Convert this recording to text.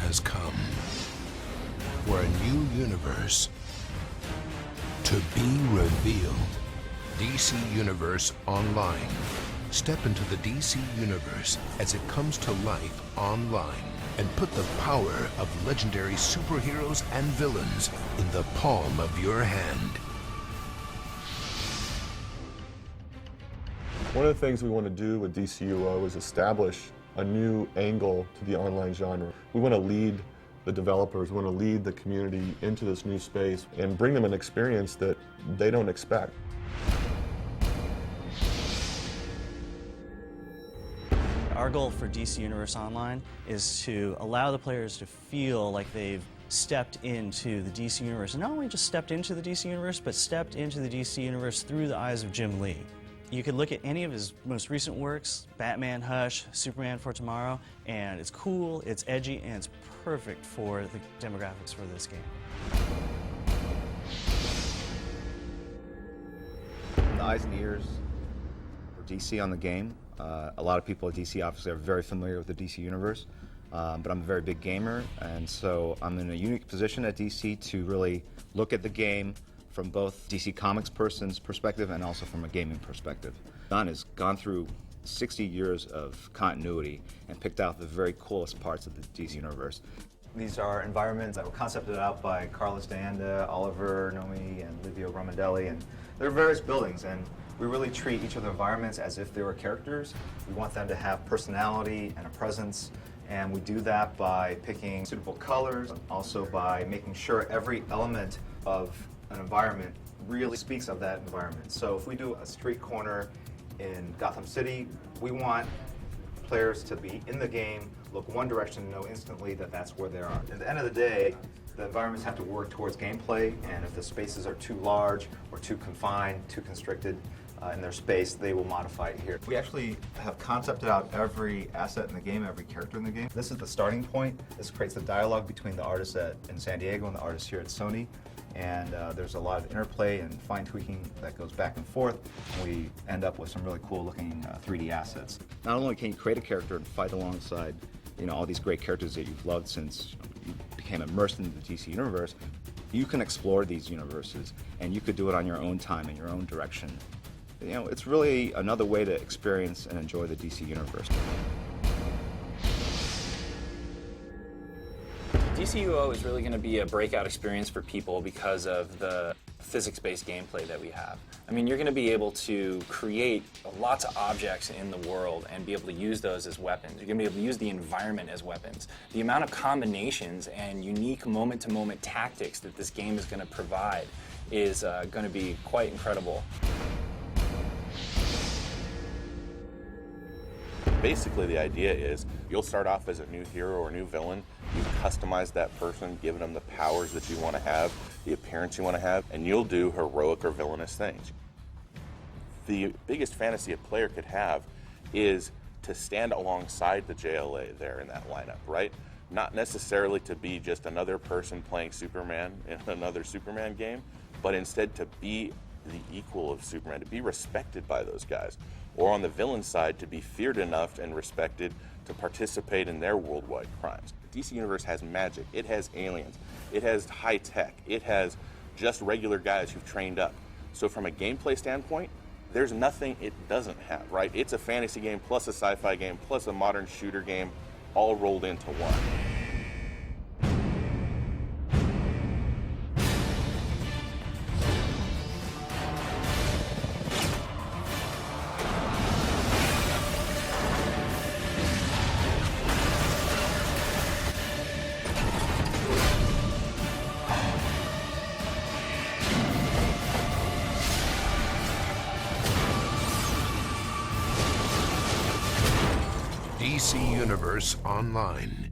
has come for a new universe to be revealed. DC Universe Online. Step into the DC Universe as it comes to life online and put the power of legendary superheroes and villains in the palm of your hand. One of the things we want to do with DCUO is establish a new angle to the online genre. We want to lead the developers, we want to lead the community into this new space and bring them an experience that they don't expect. Our goal for DC Universe Online is to allow the players to feel like they've stepped into the DC Universe. And not only just stepped into the DC Universe, but stepped into the DC Universe through the eyes of Jim Lee. You could look at any of his most recent works, Batman Hush, Superman for Tomorrow, and it's cool, it's edgy, and it's perfect for the demographics for this game. The eyes and ears for DC on the game. A lot of people at DC obviously are very familiar with the DC Universe, but I'm a very big gamer, and so I'm in a unique position at DC to really look at the game from both DC Comics person's perspective and also from a gaming perspective. Don has gone through 60 years of continuity and picked out the very coolest parts of the DC Universe. These are environments that were concepted out by Carlos D'Anda, Oliver Nomi, and Livio Ramondelli, and there are various buildings, and we really treat each of the environments as if they were characters. We want them to have personality and a presence, and we do that by picking suitable colors, also by making sure every element of an environment really speaks of that environment. So if we do a street corner in Gotham City, we want players to be in the game, look one direction, and know instantly that that's where they are. At the end of the day, the environments have to work towards gameplay, and if the spaces are too large or too confined, too constricted in their space, they will modify it here. We actually have concepted out every asset in the game, every character in the game. This is the starting point. This creates the dialogue between the artists in San Diego and the artists here at Sony. And there's a lot of interplay and fine tweaking that goes back and forth. And we end up with some really cool looking 3D assets. Not only can you create a character and fight alongside, all these great characters that you've loved since you became immersed into the DC Universe, you can explore these universes, and you could do it on your own time, in your own direction. It's really another way to experience and enjoy the DC Universe. DCUO is really going to be a breakout experience for people because of the physics-based gameplay that we have. I mean, you're going to be able to create lots of objects in the world and be able to use those as weapons. You're going to be able to use the environment as weapons. The amount of combinations and unique moment-to-moment tactics that this game is going to provide is going to be quite incredible. Basically, the idea is you'll start off as a new hero or new villain. You customize that person, giving them the powers that you want to have, the appearance you want to have, and you'll do heroic or villainous things. The biggest fantasy a player could have is to stand alongside the JLA there in that lineup, right? Not necessarily to be just another person playing Superman in another Superman game, but instead to be the equal of Superman, to be respected by those guys. Or on the villain side, to be feared enough and respected to participate in their worldwide crimes. The DC Universe has magic, it has aliens, it has high tech, it has just regular guys who've trained up. So from a gameplay standpoint, there's nothing it doesn't have, right? It's a fantasy game plus a sci-fi game plus a modern shooter game all rolled into one. DC Universe Online.